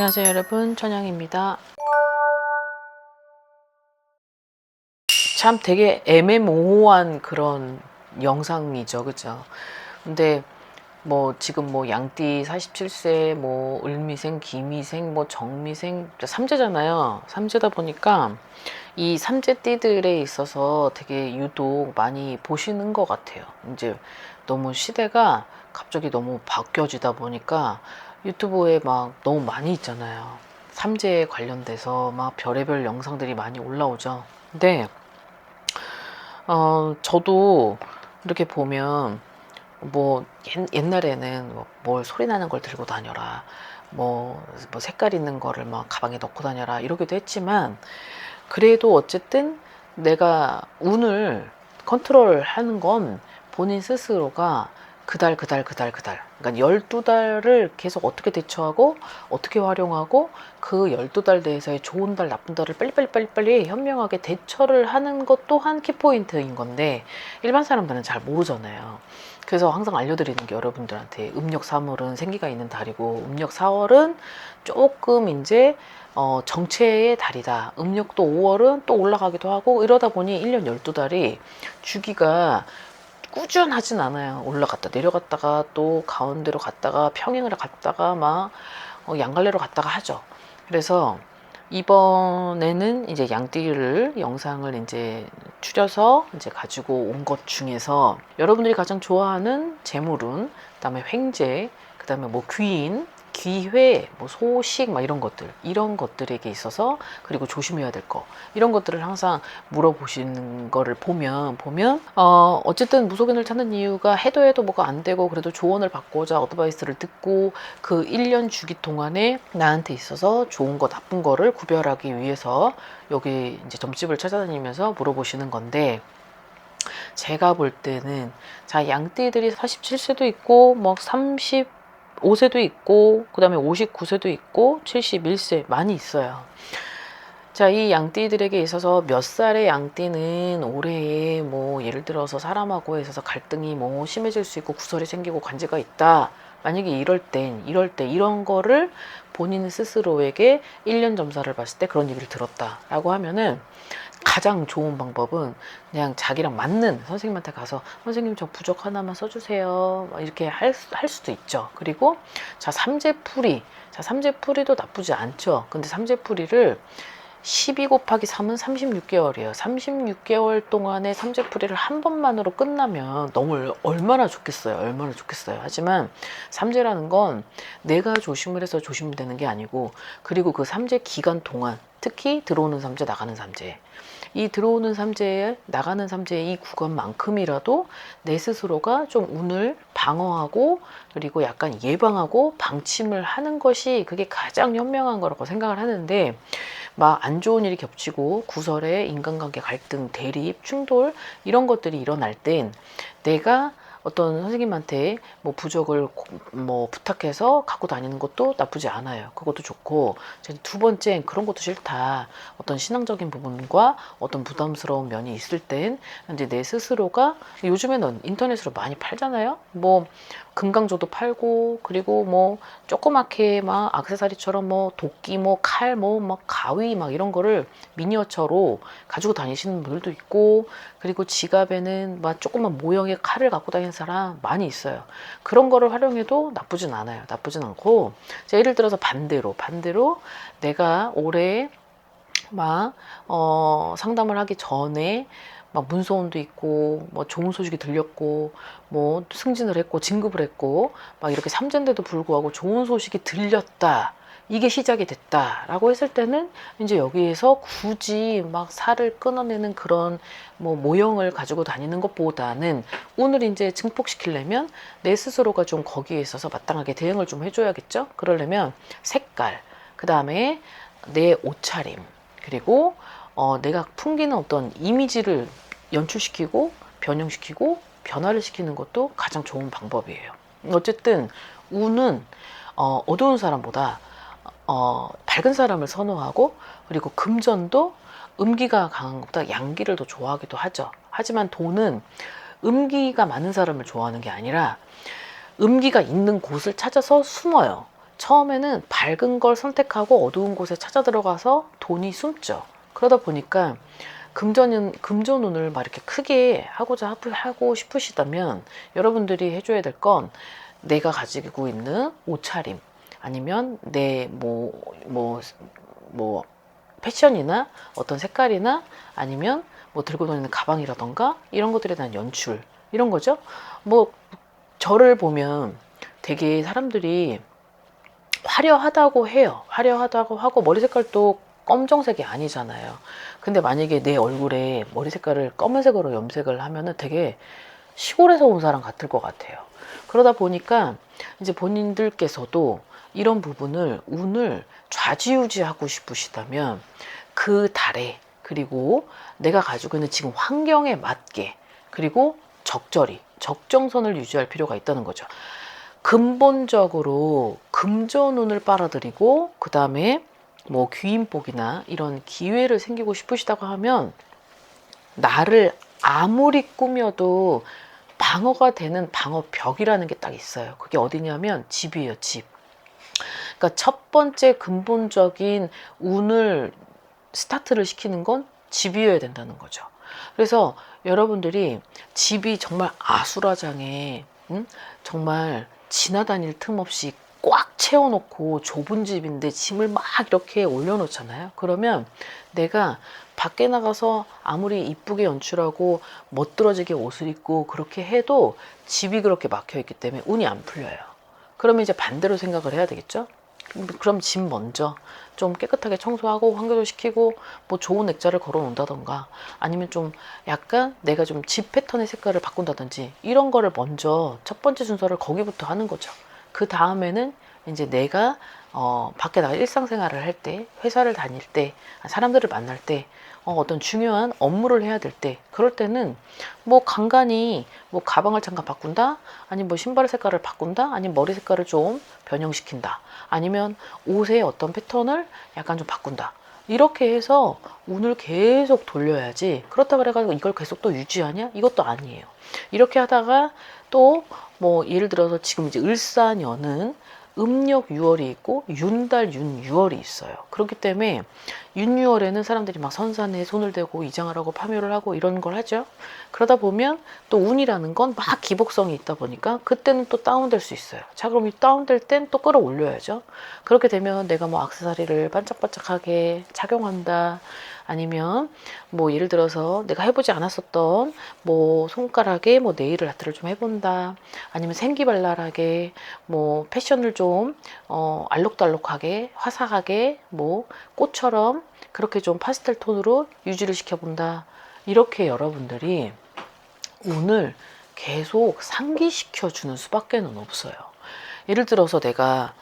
안녕하세요 여러분, 천양입니다. 참 되게 애매모호한 그런 영상이죠, 그죠? 근데 뭐 지금 뭐 양띠 47세, 뭐 을미생, 기미생, 뭐 정미생, 삼재잖아요. 삼재다 보니까 이 삼재띠들에 있어서 되게 유독 많이 보시는 것 같아요. 이제 너무 시대가 갑자기 너무 바뀌어지다 보니까 유튜브에 막 너무 많이 있잖아요. 삼재에 관련돼서 막 별의별 영상들이 많이 올라오죠. 근데 저도 이렇게 보면 뭐 옛날에는 뭘 소리 나는 걸 들고 다녀라, 뭐 색깔 있는 거를 막 가방에 넣고 다녀라 이러기도 했지만, 그래도 어쨌든 내가 운을 컨트롤하는 건 본인 스스로가 그달 그러니까 12달을 계속 어떻게 대처하고 어떻게 활용하고 그 12달 내에서의 좋은 달 나쁜 달을 빨리 현명하게 대처를 하는 것 또한 키포인트인 건데, 일반 사람들은 잘 모르잖아요. 그래서 항상 알려드리는 게, 여러분들한테 음력 3월은 생기가 있는 달이고 음력 4월은 조금 이제 정체의 달이다. 음력도 5월은 또 올라가기도 하고, 이러다 보니 1년 12달이 주기가 꾸준하진 않아요. 올라갔다 내려갔다가 또 가운데로 갔다가 평행을 갔다가 막 양갈래로 갔다가 하죠. 그래서 이번에는 이제 양띠를 영상을 이제 추려서 이제 가지고 온 것 중에서, 여러분들이 가장 좋아하는 재물운, 그다음에 횡재, 그다음에 뭐 귀인, 기회, 뭐 소식, 막 이런 것들에게 있어서, 그리고 조심해야 될 거, 이런 것들을 항상 물어보시는 거를 보면 어쨌든 무속인을 찾는 이유가 해도 뭐가 안 되고, 그래도 조언을 받고자 어드바이스를 듣고 그 1년 주기 동안에 나한테 있어서 좋은 거 나쁜 거를 구별하기 위해서 여기 이제 점집을 찾아다니면서 물어보시는 건데, 제가 볼 때는, 자, 양띠들이 47세도 있고 뭐 35세도 있고 그다음에 59세도 있고 71세 많이 있어요. 자, 이 양띠들에게 있어서 몇 살의 양띠는 올해에 뭐 예를 들어서 사람하고 있어서 갈등이 뭐 심해질 수 있고 구설이 생기고 관제가 있다. 만약에 이럴 때 이런 거를 본인 스스로에게 1년 점사를 봤을 때 그런 얘기를 들었다라고 하면은, 가장 좋은 방법은 그냥 자기랑 맞는 선생님한테 가서, 선생님 저 부적 하나만 써주세요, 이렇게 할 수도 있죠. 그리고 자, 삼재풀이도 나쁘지 않죠. 근데 삼재풀이를 12 곱하기 3은 36개월이에요. 36개월 동안의 삼재풀이를 한 번만으로 끝나면 너무 얼마나 좋겠어요. 얼마나 좋겠어요. 하지만 삼재라는 건 내가 조심을 해서 조심되는 게 아니고, 그리고 그 삼재 기간 동안, 특히 들어오는 삼재, 나가는 삼재, 이 들어오는 삼재에 나가는 삼재의 이 구간만큼이라도 내 스스로가 좀 운을 방어하고, 그리고 약간 예방하고 방침을 하는 것이, 그게 가장 현명한 거라고 생각을 하는데, 막 안 좋은 일이 겹치고 구설에 인간관계 갈등, 대립, 충돌, 이런 것들이 일어날 땐 내가 어떤 선생님한테 뭐 부적을 뭐 부탁해서 갖고 다니는 것도 나쁘지 않아요. 그것도 좋고, 두 번째, 그런 것도 싫다. 어떤 신앙적인 부분과 어떤 부담스러운 면이 있을 땐 이제 내 스스로가, 요즘에는 인터넷으로 많이 팔잖아요. 뭐 금강조도 팔고, 그리고 뭐 조그맣게 막 액세서리처럼 뭐 도끼, 뭐 칼, 뭐 막 가위, 막 이런 거를 미니어처로 가지고 다니시는 분들도 있고, 그리고 지갑에는 막 조그만 모형의 칼을 갖고 다니는 사람 많이 있어요. 그런 거를 활용해도 나쁘진 않아요. 나쁘진 않고, 자, 예를 들어서 반대로 내가 올해 막 상담을 하기 전에 막 문서운도 있고, 뭐 좋은 소식이 들렸고, 뭐 승진을 했고 진급을 했고, 막 이렇게 삼재인데도 불구하고 좋은 소식이 들렸다, 이게 시작이 됐다라고 했을 때는, 이제 여기에서 굳이 막 살을 끊어내는 그런 뭐 모형을 가지고 다니는 것보다는, 오늘 이제 증폭시키려면 내 스스로가 좀 거기에 있어서 마땅하게 대응을 좀 해줘야겠죠. 그러려면 색깔, 그 다음에 내 옷차림, 그리고 내가 풍기는 어떤 이미지를 연출시키고 변형시키고 변화를 시키는 것도 가장 좋은 방법이에요. 어쨌든 운은 어두운 사람보다 밝은 사람을 선호하고, 그리고 금전도 음기가 강한 것보다 양기를 더 좋아하기도 하죠. 하지만 돈은 음기가 많은 사람을 좋아하는 게 아니라 음기가 있는 곳을 찾아서 숨어요. 처음에는 밝은 걸 선택하고 어두운 곳에 찾아 들어가서 돈이 숨죠. 그러다 보니까 금전운을 막 이렇게 크게 하고 싶으시다면 여러분들이 해줘야 될 건 내가 가지고 있는 옷차림 아니면 내 패션이나 어떤 색깔이나 아니면 뭐 들고 다니는 가방이라던가 이런 것들에 대한 연출 이런 거죠. 뭐 저를 보면 되게 사람들이 화려하다고 해요. 화려하다고 하고 머리 색깔도 검정색이 아니잖아요. 근데 만약에 내 얼굴에 머리 색깔을 검은색으로 염색을 하면은 되게 시골에서 온 사람 같을 것 같아요. 그러다 보니까 이제 본인들께서도 이런 부분을 운을 좌지우지하고 싶으시다면 그 달에 그리고 내가 가지고 있는 지금 환경에 맞게 그리고 적절히 적정선을 유지할 필요가 있다는 거죠. 근본적으로 금전운을 빨아들이고 그 다음에 뭐 귀인복이나 이런 기회를 생기고 싶으시다고 하면 나를 아무리 꾸며도 방어가 되는 방어벽이라는 게 딱 있어요. 그게 어디냐면 집이에요, 집. 그러니까 첫 번째 근본적인 운을 스타트를 시키는 건 집이어야 된다는 거죠. 그래서 여러분들이 집이 정말 아수라장에 정말 지나다닐 틈 없이 꽉 채워놓고 좁은 집인데 짐을 막 이렇게 올려놓잖아요. 그러면 내가 밖에 나가서 아무리 이쁘게 연출하고 멋들어지게 옷을 입고 그렇게 해도 집이 그렇게 막혀있기 때문에 운이 안 풀려요. 그러면 이제 반대로 생각을 해야 되겠죠? 그럼 집 먼저 좀 깨끗하게 청소하고 환기도 시키고 뭐 좋은 액자를 걸어 놓는다던가 아니면 좀 약간 내가 좀 집 패턴의 색깔을 바꾼다든지 이런 거를 먼저 첫 번째 순서를 거기부터 하는 거죠. 그 다음에는 이제 내가 밖에 나가 일상생활을 할 때, 회사를 다닐 때, 사람들을 만날 때, 어떤 중요한 업무를 해야 될 때, 그럴 때는 뭐 간간히 뭐 가방을 잠깐 바꾼다, 아니면 뭐 신발 색깔을 바꾼다, 아니면 머리 색깔을 좀 변형시킨다, 아니면 옷의 어떤 패턴을 약간 좀 바꾼다. 이렇게 해서 운을 계속 돌려야지. 그렇다 그래가지고 이걸 계속 또 유지하냐? 이것도 아니에요. 이렇게 하다가 또 뭐 예를 들어서 지금 이제 을사년은 음력 6월이 있고 윤달 윤유월이 있어요. 그렇기 때문에 윤유월에는 사람들이 막 선산에 손을 대고 이장을 하고 파묘를 하고 이런 걸 하죠. 그러다 보면 또 운이라는 건 막 기복성이 있다 보니까 그때는 또 다운될 수 있어요. 자, 그럼 이 다운될 땐 또 끌어올려야죠. 그렇게 되면 내가 뭐 액세서리를 반짝반짝하게 착용한다. 아니면 뭐 예를 들어서 내가 해보지 않았었던 뭐 손가락에 뭐 네일 아트를 좀 해본다. 아니면 생기발랄하게 뭐 패션을 좀 알록달록하게 화사하게 뭐 꽃처럼 그렇게 좀 파스텔 톤으로 유지를 시켜본다. 이렇게 여러분들이 운을 계속 상기시켜 주는 수밖에는 없어요. 예를 들어서 내가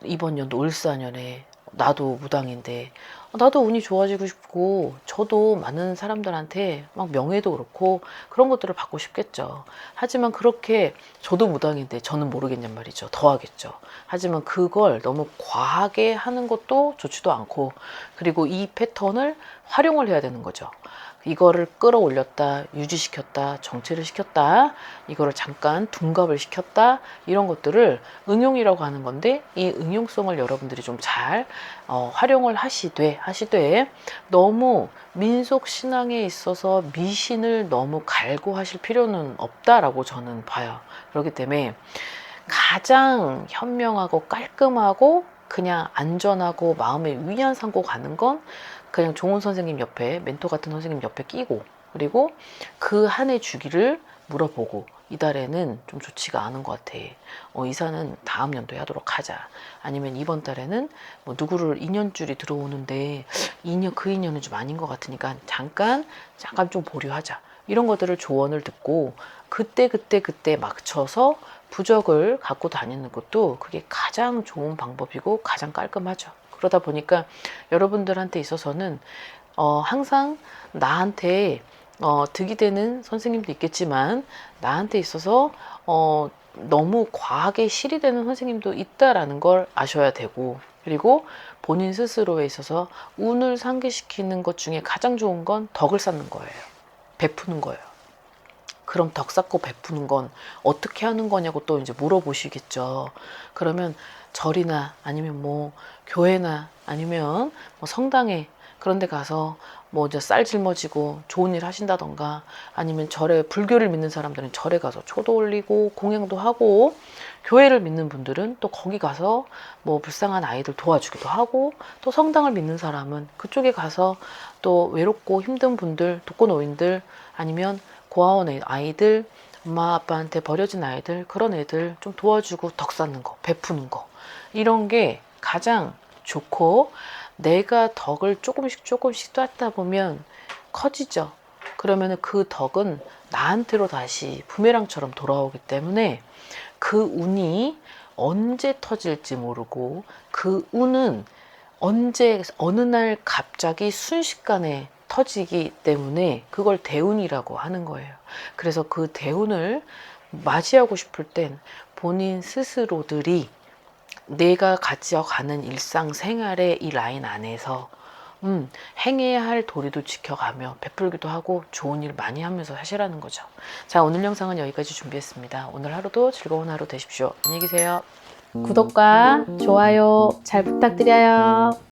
이번 연도 을사년에 나도 무당인데 나도 운이 좋아지고 싶고 저도 많은 사람들한테 막 명예도 그렇고 그런 것들을 받고 싶겠죠. 하지만 그렇게 저도 무당인데 저는 모르겠냔 말이죠. 더 하겠죠. 하지만 그걸 너무 과하게 하는 것도 좋지도 않고 그리고 이 패턴을 활용을 해야 되는 거죠. 이거를 끌어올렸다, 유지시켰다, 정체를 시켰다, 이거를 잠깐 둔갑을 시켰다, 이런 것들을 응용이라고 하는 건데 이 응용성을 여러분들이 좀 잘 활용을 하시되 너무 민속 신앙에 있어서 미신을 너무 갈구하실 필요는 없다라고 저는 봐요. 그렇기 때문에 가장 현명하고 깔끔하고 그냥 안전하고 마음에 위안 삼고 가는 건 그냥 좋은 선생님 옆에 멘토 같은 선생님 옆에 끼고 그리고 그 한 해 주기를 물어보고 이달에는 좀 좋지가 않은 것 같아. 이사는 다음 연도에 하도록 하자. 아니면 이번 달에는 뭐 누구를 인연줄이 들어오는데 그 인연은 좀 아닌 것 같으니까 잠깐 좀 보류하자. 이런 것들을 조언을 듣고 그때 맞춰서 부적을 갖고 다니는 것도 그게 가장 좋은 방법이고 가장 깔끔하죠. 그러다 보니까 여러분들한테 있어서는 항상 나한테 득이 되는 선생님도 있겠지만 나한테 있어서 너무 과하게 실이 되는 선생님도 있다라는 걸 아셔야 되고 그리고 본인 스스로에 있어서 운을 상기시키는 것 중에 가장 좋은 건 덕을 쌓는 거예요. 베푸는 거예요. 그럼 덕 쌓고 베푸는 건 어떻게 하는 거냐고 또 이제 물어보시겠죠. 그러면 절이나 아니면 뭐 교회나 아니면 뭐 성당에 그런 데 가서 뭐 이제 쌀 짊어지고 좋은 일 하신다던가, 아니면 절에, 불교를 믿는 사람들은 절에 가서 초도 올리고 공양도 하고, 교회를 믿는 분들은 또 거기 가서 뭐 불쌍한 아이들 도와주기도 하고, 또 성당을 믿는 사람은 그쪽에 가서 또 외롭고 힘든 분들, 독거노인들, 아니면 고아원 아이들, 엄마 아빠한테 버려진 아이들, 그런 애들 좀 도와주고 덕 쌓는 거, 베푸는 거, 이런 게 가장 좋고, 내가 덕을 조금씩 쌓다 보면 커지죠. 그러면 그 덕은 나한테로 다시 부메랑처럼 돌아오기 때문에 그 운이 언제 터질지 모르고, 그 운은 언제 어느 날 갑자기 순식간에 터지기 때문에 그걸 대운이라고 하는 거예요. 그래서 그 대운을 맞이하고 싶을 땐 본인 스스로들이 내가 가져가는 일상생활의 이 라인 안에서 행해야 할 도리도 지켜가며 베풀기도 하고 좋은 일 많이 하면서 하시라는 거죠. 자, 오늘 영상은 여기까지 준비했습니다. 오늘 하루도 즐거운 하루 되십시오. 안녕히 계세요. 구독과 좋아요 잘 부탁드려요.